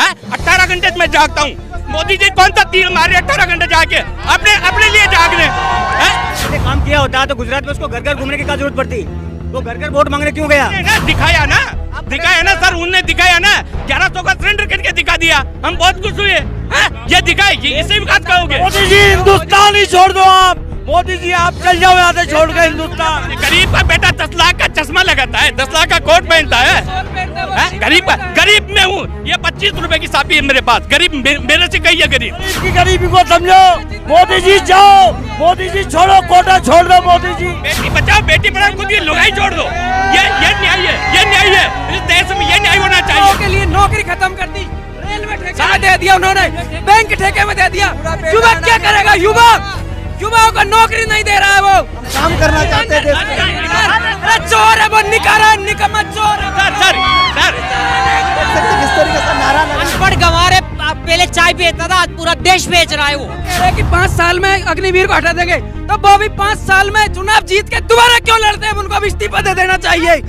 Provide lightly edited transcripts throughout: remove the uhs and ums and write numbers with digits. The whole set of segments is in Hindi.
है? 18 घंटे मैं जागता हूँ। मोदी जी कौन सा तीर मारे 18 घंटे जाके अपने लिए जाग रहे हैं? काम किया होता तो गुजरात में उसको घर घर घूमने की क्या जरूरत पड़ती? वो घर घर वोट मांगने क्यों गया? दिखाया ना सर, उनने दिखाया ना, 1100 का सिलेंडर करके दिखा दिया, हम बहुत खुश हुए। ये दिखाए, इसे विकास कहोगे? मोदी जी हिंदुस्तान ही छोड़ दो आप, मोदी जी आप चल जाओ यहाँ से छोड़ के हिंदुस्तान। गरीब का बेटा 10 लाख का चश्मा लगाता है, 10 लाख का कोट पहनता है, गरीब में हूँ। ये 25 रुपए की सापी है मेरे पास, गरीब मेरे से कही है गरीब की गरीबी को समझो। मोदी जी जाओ, मोदी जी छोड़ो, कोटा छोड़ दो मोदी जी। बेटी बचाओ बेटी पढ़ाओ, खुद ये लुगाई छोड़ दो। ये न्याय है, ये न्याय है, इस देश में ये न्याय होना चाहिए। के लिए नौकरी खत्म कर दी, रेलवे ठेके में दे दिया उन्होंने, बैंक ठेके में दे दिया। युवक क्या करेगा? युवाओं को नौकरी नहीं दे रहा है, वो काम करना चाहते थे। अरे चोर है वो, निकम्मा चोर है। किस तरीके से नारा लगा अनपढ़ गंवारे, पहले चाय बेचता था, आज पूरा देश बेच रहा है वो। कह रहे कि 5 साल में अग्निवीर को हटा देंगे, तो वो भी 5 साल में चुनाव जीत के दोबारा क्यों लड़ते हैं? उनको भी इस्तीफा दे देना चाहिए।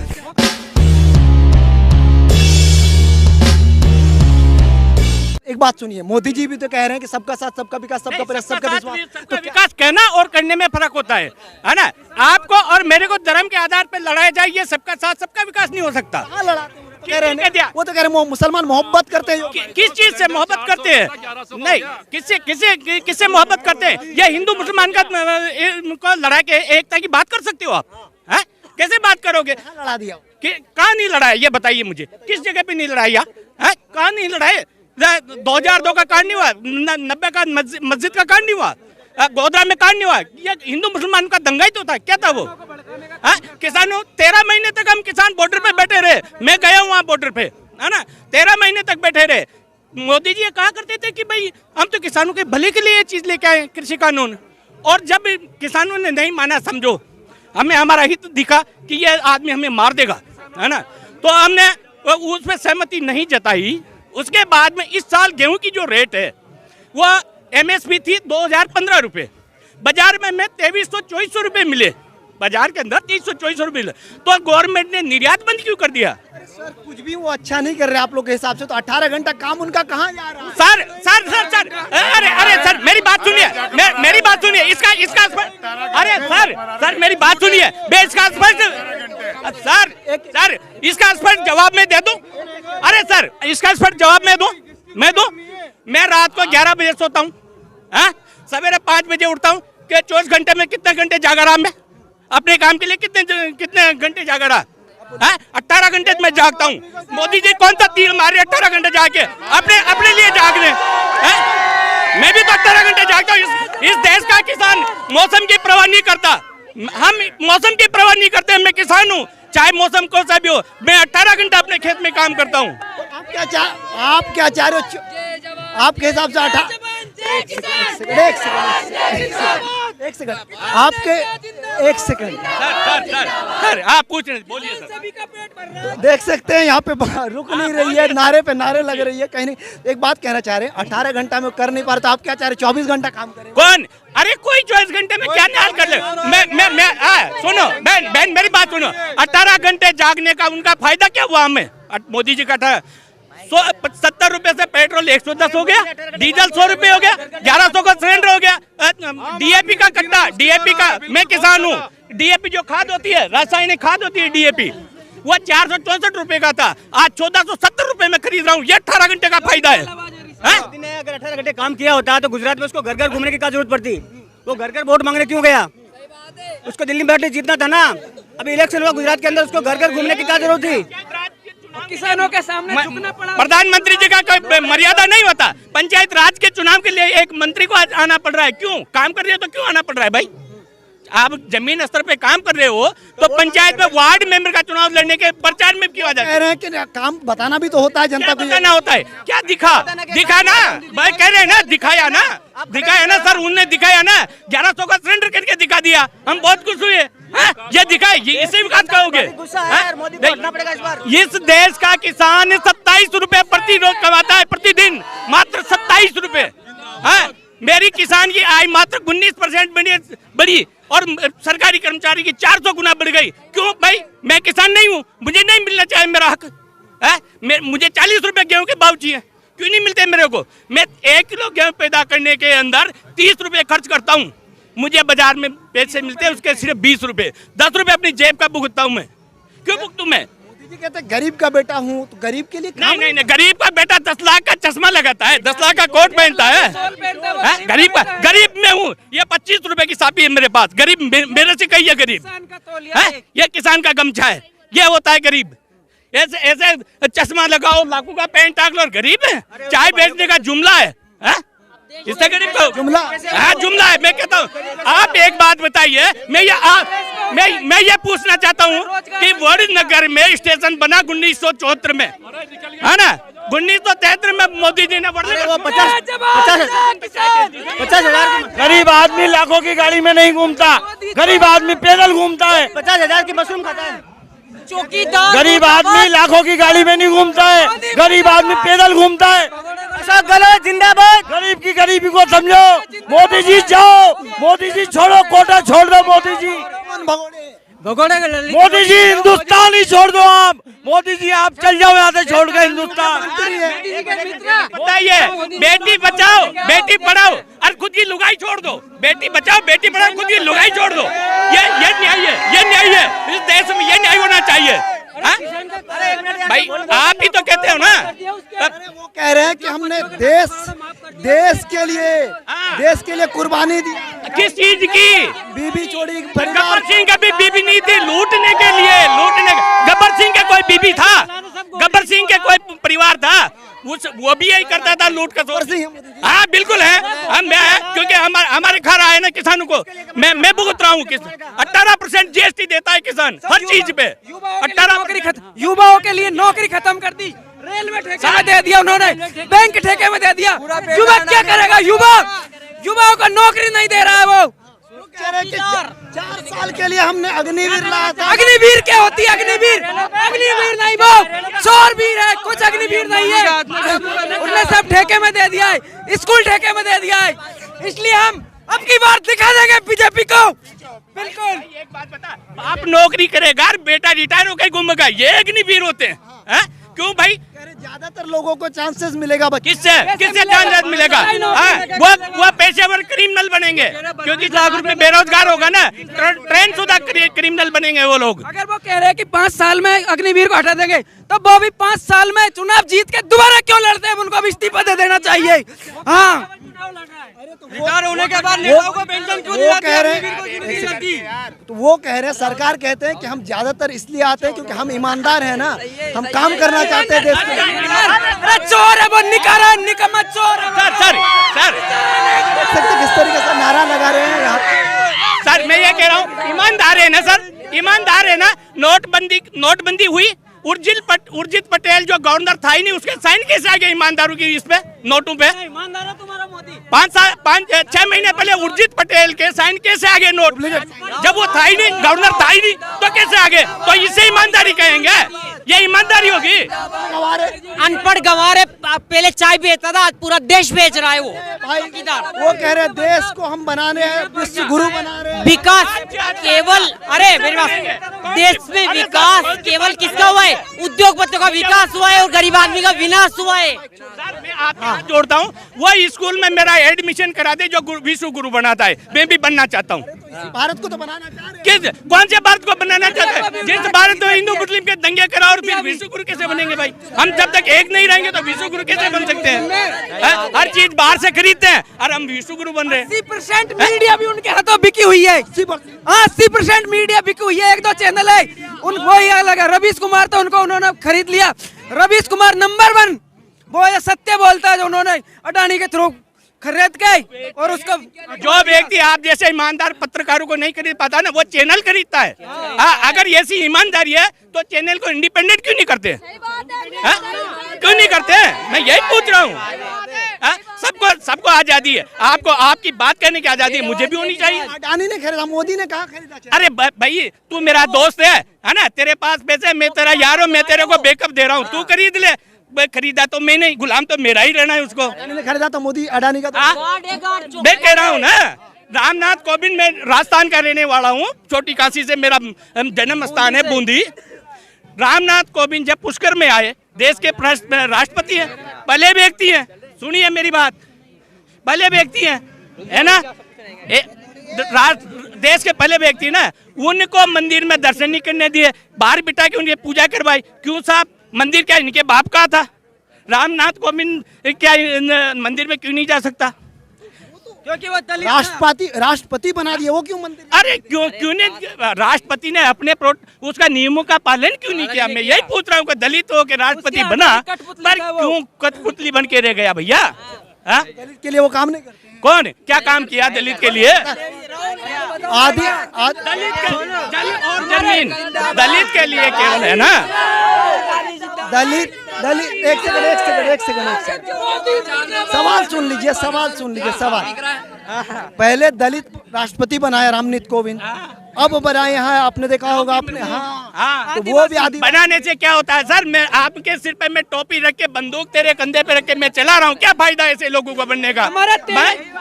एक बात सुनिए, मोदी जी भी तो कह रहे हैं कि सबका साथ सबका विकास, सबका प्रयास, सबका विश्वास। तो विकास कहना और करने में फर्क होता है ना? आपको और मेरे को धर्म के आधार पर लड़ाया जाए, ये सबका साथ सबका विकास नहीं हो सकता। कहाँ लड़ाते हैं? वो तो कह रहे हैं मुसलमान मोहब्बत करते हैं। किस चीज से मोहब्बत करते हैं? नहीं, किससे मोहब्बत करते हैं? ये हिंदू मुसलमान को लड़ा के एकता की बात कर सकते हो आप? है? कैसे बात करोगे? लड़ा दिया, कहाँ नहीं लड़ाया? ये बताइए मुझे, किस जगह पे नहीं लड़ाया? कहाँ नहीं लड़ाए? 2002 का कांड नहीं हुआ, 90 का मस्जिद का कांड नहीं हुआ, गोधरा में कांड नहीं हुआ। ये हिंदू मुसलमान का दंगा ही तो था, क्या था वो? किसानों 13 महीने तक हम किसान बॉर्डर पे बैठे रहे, मैं गया हूँ वहाँ बॉर्डर पे, है ना? 13 महीने तक बैठे रहे। मोदी जी ये कहा करते थे कि भाई हम तो किसानों के भले के लिए ये चीज लेके आए, कृषि कानून। और जब किसानों ने नहीं माना, समझो हमें हमारा हित दिखा कि ये आदमी हमें मार देगा, है ना, तो हमने उसमें सहमति नहीं जताई। उसके बाद में इस साल गेहूं की जो रेट है वो MSP थी 2015 रुपये, बाजार में 2300-2400 रुपये मिले, बाजार के अंदर 2300-2400 रुपये मिले। तो गवर्नमेंट ने निर्यात बंद क्यों कर दिया? सर कुछ भी वो अच्छा नहीं कर रहे आप लोग के हिसाब से, तो 18 घंटा काम उनका कहाँ जा रहा है? सर अरे सर मेरी बात सुनिए, मेरी बात सुनिए, इसका अरे सर मेरी बात सुनिए, मैं इसका सर इसका स्पष्ट जवाब मैं दे दूं? अरे सर इसका स्पष्ट जवाब मैं दूं? मैं रात को 11 बजे सोता हूँ, सवेरे 5 बजे उठता हूँ। कि 24 घंटे में कितने घंटे जागा रहा मैं अपने काम के लिए? कितने घंटे जागा रहा? 18 घंटे मैं जागता हूँ। मोदी जी कौन सा तीर मारे 18 घंटे जाके अपने लिए जाग रहे हैं? मैं भी तो 18 घंटे जागता हूँ। इस देश का किसान मौसम की परवाह नहीं करता, हम मौसम की परवाह नहीं करते। मैं किसान हूँ, चाहे मौसम कौन सा भी हो, मैं 18 घंटा अपने खेत में काम करता हूँ। आप क्या चाह रहे हो? आपके हिसाब से एक सेकंड सर आप पूछ रहे, बोलिए सर। देख सकते हैं यहाँ पे रुक नहीं रही है, नारे पे नारे लग रही है। कहीं नहीं, एक बात कहना चाह रहे हैं, 18 घंटा में कर नहीं पा रहे, तो आप क्या चाह रहे हैं 24 घंटा काम करें? कौन? अरे कोई 24 घंटे में क्या न्याय कर ले? मैं सुनो बहन मेरी बात सुनो, 18 घंटे जागने का उनका फायदा क्या हुआ हमें? मोदी जी का था 70 रुपए से पेट्रोल 110 हो गया, डीजल 100 रुपए हो गया, 1100 का सिलेंडर हो गया, DAP का कट्टा, DAP का, मैं किसान हूँ, DAP जो खाद होती है, रासायनिक खाद होती है DAP, वो 464 रुपए का था, आज 1470 रुपए में खरीद रहा हूँ। ये 18 घंटे का फायदा है। अगर 18 घंटे काम किया होता तो गुजरात में उसको घर घर घूमने की क्या जरूरत पड़ती? वो घर घर वोट मांगने क्यों गया? उसको दिल्ली में बैठे जीतना था ना। अभी इलेक्शन हुआ गुजरात के अंदर, उसको घर घर घूमने की क्या जरूरत थी? किसानों के सामने झुकना पड़ा। प्रधानमंत्री जी का कोई मर्यादा नहीं होता? पंचायत राज के चुनाव के लिए एक मंत्री को आना पड़ रहा है, क्यों? काम कर रहे हो तो क्यों आना पड़ रहा है भाई? आप जमीन स्तर पे काम कर रहे हो तो पंचायत में वार्ड मेंबर का चुनाव लड़ने के प्रचार में क्यों आ जाते? कह रहे हैं कि काम बताना भी तो होता है जनता को, बताना होता है। क्या दिखा ना भाई, कह रहे हैं ना, दिखाया ना सर, उनने दिखाया ना, 1100 का सिलेंडर करके दिखा दिया, हम बहुत खुश हुए। ये दिखाए, इसे विकास कहोगे? इस देश का किसान 27 रुपए प्रति रोज कमाता है, प्रतिदिन मात्र 27 रुपए। मेरी किसान की आय मात्र 19% बढ़ी और सरकारी कर्मचारी की 400 गुना बढ़ गई। क्यों भाई? मैं किसान नहीं हूँ, मुझे नहीं मिलना चाहिए मेरा हक? मुझे 40 रुपए गेहूं के भाव चाहिए, क्यों नहीं मिलते मेरे को? मैं 1 किलो गेहूं पैदा करने के अंदर 30 रुपए खर्च करता हूँ, मुझे बाजार में पैसे मिलते हैं उसके सिर्फ 20 रुपए, 10 रुपए अपनी जेब का भुगतता हूँ मैं। क्यों भुगतूं मैं? मोदी जी कहते हैं गरीब का बेटा हूँ, तो गरीब के लिए काम नहीं, गरीब का बेटा 10 लाख का चश्मा लगाता है, 10 लाख का कोट पहनता है। हैं? गरीब मैं हूँ, ये 25 रुपए की सापी है मेरे पास, गरीब मेरे से कही है गरीब है, ये किसान का गमछा है, ये होता है गरीब। ऐसे चश्मा लगाओ, लाखों का पैंट टाक लो और गरीब है? चाय बेचने का जुमला है, इससे गरीब को जुमला? हाँ जुमला है। मैं कहता हूँ आप एक बात बताइए, मैं ये पूछना चाहता हूँ कि वरुणनगर में स्टेशन बना 1974 में, है ना? 1973 में मोदी जी ने वो 50,000 गरीब आदमी लाखों की गाड़ी में नहीं घूमता, गरीब आदमी पैदल घूमता है। 50,000 की मशरूम खाता है। चौकीदार गरीब आदमी लाखों की गाड़ी में नहीं घूमता है, गरीब आदमी पैदल घूमता है। अशोक गहलोत जिंदाबाद। गरीब की गरीबी को समझो। मोदी जी जाओ, मोदी जी छोड़ो, कोटा छोड़ दो मोदी जी। भगोड़े मोदी जी हिंदुस्तान ही छोड़ दो आप, मोदी जी आप चल जाओ यहाँ से छोड़ के हिंदुस्तान। बताइए, बेटी बचाओ बेटी पढ़ाओ और खुद की लुगाई छोड़ दो, बेटी बचाओ बेटी पढ़ाओ खुद की लुगाई छोड़ दो, ये न्याय है, ये न्याय है। इस देश में ये न्याय होना चाहिए। भाई आप ही तो कहते हो ना, वो कह रहे हैं कि हमने देश के लिए कुर्बानी दी। किस चीज की? बीबी चोरी, गब्बर सिंह का भी बीबी नहीं थी, लूटने के लिए, गब्बर सिंह के कोई बीबी था? गब्बर सिंह के कोई परिवार था? वो भी यही करता था, लूट का सोच। हाँ बिल्कुल है, क्योंकि हमारे घर आए ना किसानों को, मैं भुगत रहा हूँ। 18% GST देता है किसान हर चीज पे। 18 युवाओं के लिए नौकरी खत्म कर दी, रेलवे ठेके में दे दिया उन्होंने, बैंक ठेके में दे दिया। युवक क्या करेगा? युवाओं को नौकरी नहीं दे रहा है वो। 4 साल के लिए हमने अग्निवीर लाया था। अग्निवीर क्या होती है? अग्निवीर नहीं, वो शौरवीर है, कुछ अग्निवीर नहीं है। उन्होंने सब ठेके में दे दिया है, स्कूल ठेके में दे दिया है। इसलिए हम अब की बार दिखा देंगे बीजेपी को। बिल्कुल। एक बात बता, बाप नौकरी करेगा, बेटा रिटायर होकर घूमेगा, ये अग्निवीर होते हैं? क्यों भाई? ज्यादातर लोगों को चांसेस मिलेगा। किससे चांसेस मिलेगा? वो पेशेवर क्रिमिनल बनेंगे, क्योंकि लाख रुपए बेरोजगार होगा ना, ट्रेन शुदा क्रिमिनल बनेंगे वो लोग। अगर वो कह रहे हैं कि 5 साल में अग्निवीर को हटा देंगे, तो वो भी 5 साल में चुनाव जीत के दोबारा क्यों लड़ते हैं? उनको भी इस्तीफा दे देना चाहिए। हाँ, रिटायर होने के बाद नेताओं को पेंशन क्यों वो कह रहे हैं, सरकार कहते हैं कि हम ज्यादातर इसलिए आते हैं क्योंकि हम ईमानदार हैं ना, हम काम करना चाहते हैं देश के लिए। अरे चोर है वो, निकम्मा चोर है। सर देख सकते किस तरीके से नारा लगा रहे हैं यहाँ। सर मैं ये कह रहा हूँ, ईमानदार है ना सर, ईमानदार है ना। नोटबंदी हुई, उर्जित पटेल जो गवर्नर था ही नहीं, उसके साइन कैसे आ गए ईमानदारों की इस पे, नोटों पे? ईमानदार है तुम्हारा मोदी। 6 महीने पहले उर्जित पटेल के साइन कैसे आ गए नोट? जब वो था ही नहीं, गवर्नर था ही नहीं, तो कैसे आ गए? तो इसे ईमानदारी कहेंगे? ये ईमानदारी होगी? अनपढ़ गंवारे पहले चाय बेचता था, आज पूरा देश बेच रहा है वो। भाई वो कह रहे हैं देश को हम बनाने हैं, विश्व गुरु बना रहे हैं। विकास केवल, अरे मेरे पास देश में विकास केवल किसका हुआ है? उद्योगपतियों का विकास हुआ है और गरीब आदमी का विनाश हुआ है। सर मैं आपके साथ जोड़ता हूँ, वो स्कूल में मेरा एडमिशन करा दे जो विश्व गुरु बनाता है, मैं भी बनना चाहता हूँ। भारत को तो बनाना चाह रहे हैं। कौन से भारत को बनाना चाहते हैं? जिस भारत में हिंदू मुस्लिम के दंगे करा और फिर विश्व गुरु कैसे बनेंगे भाई? हम जब तक एक नहीं रहेंगे तो विश्व गुरु कैसे बन सकते हैं? हर चीज बाहर से खरीदते हैं और हम विश्व गुरु बन रहे हैं। 80% मीडिया भी उनके हाथों बिकी हुई है। 80% मीडिया बिकी हुई है। 1-2 चैनल है वो ही अलग है। रवीश कुमार तो उन्होंने खरीद लिया। रवीश कुमार नंबर 1 वो ये सत्य बोलता है, जो उन्होंने अडानी के थ्रू खरीद के, और उसको जो व्यक्ति आप जैसे ईमानदार पत्रकारों को नहीं खरीद पाता ना, वो चैनल खरीदता है। अगर ऐसी ईमानदारी है तो चैनल को इंडिपेंडेंट क्यों नहीं करते? क्यों नहीं करते? मैं यही पूछ रहा हूँ। सबको आजादी है, आपको आपकी बात कहने की आजादी है, मुझे भी होनी चाहिए। अडानी ने खरीदा, मोदी ने कहा खरीदा? अरे भाई तू मेरा दोस्त है ना, तेरे पास पैसे, मैं तेरा यार हूँ, मैं तेरे को बैकअप दे रहा हूँ, तू खरीद ले। खरीदा तो मैं नहीं, गुलाम तो मेरा ही रहना है उसको। अडानी ने खरीदा तो मोदी अडानी का तो मैं कह रहा हूँ ना, रामनाथ कोविंद, मैं राजस्थान का रहने वाला हूँ, छोटी काशी से मेरा जन्म स्थान है, बूंदी। रामनाथ कोविंद जब पुष्कर में आए, देश के राष्ट्रपति हैं, पहले व्यक्ति हैं, सुनिए मेरी बात, पहले व्यक्ति हैं, है ना, देश के पहले व्यक्ति ना, उनको मंदिर में दर्शन नहीं करने दिए, बाहर बिठा के उनकी पूजा करवाई। क्यों साहब? मंदिर क्या इनके बाप का था? रामनाथ कोविंद क्या मंदिर में क्यों नहीं जा सकता? क्योंकि वो दलित राष्ट्रपति बना दिया, वो क्यों मंदिर? अरे क्यों नहीं? राष्ट्रपति ने अपने उसका नियमों का पालन क्यों नहीं किया? मैं यही पूछ रहा हूँ कि दलित हो के राष्ट्रपति बना, पर क्यों कठपुतली बन के रह गया भैया? दलित के लिए वो काम नहीं करते। कौन क्या काम किया दलित के लिए? आदि दलित और जमीन दलित के लिए केवल है ना। दलित दलित एक सेकंड सवाल सुन लीजिए, सवाल। पहले दलित राष्ट्रपति बनाया रामनाथ कोविंद, अब बनाए हैं, आपने देखा होगा आपने। हाँ, तो वो भी आदि बनाने से क्या होता है सर? मैं आपके सिर पे मैं टोपी रख के, बंदूक तेरे कंधे पे रख के मैं चला रहा हूँ, क्या फायदा ऐसे लोगों को बनने का?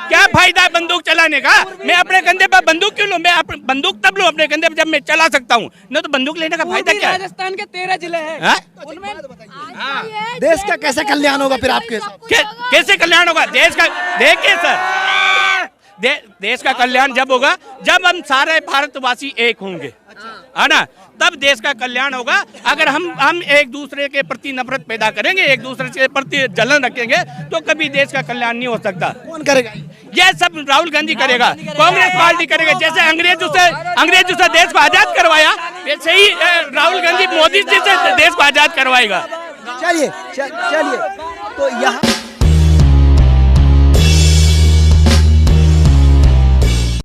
क्या फायदा है बंदूक चलाने का? मैं अपने कंधे पर बंदूक क्यों लूं? मैं बंदूक तब लूं अपने कंधे पर जब मैं चला सकता हूँ, न तो बंदूक लेने का फायदा क्या है? राजस्थान के 13 जिले हैं, देश का कैसे कल्याण होगा फिर आपके? कैसे कल्याण होगा देश का? देखिए सर, देश का कल्याण जब होगा जब हम सारे भारतवासी एक होंगे, है ना, तब देश का कल्याण होगा। अगर हम एक दूसरे के प्रति नफरत पैदा करेंगे, एक दूसरे के प्रति जलन रखेंगे, तो कभी देश का कल्याण नहीं हो सकता। कौन करेगा ये सब? राहुल गांधी करेगा, कांग्रेस पार्टी करेगा। जैसे अंग्रेजों से देश को आजाद करवाया, वैसे ही राहुल गांधी मोदी जी से देश को आजाद करवाएगा। चलिए तो यहाँ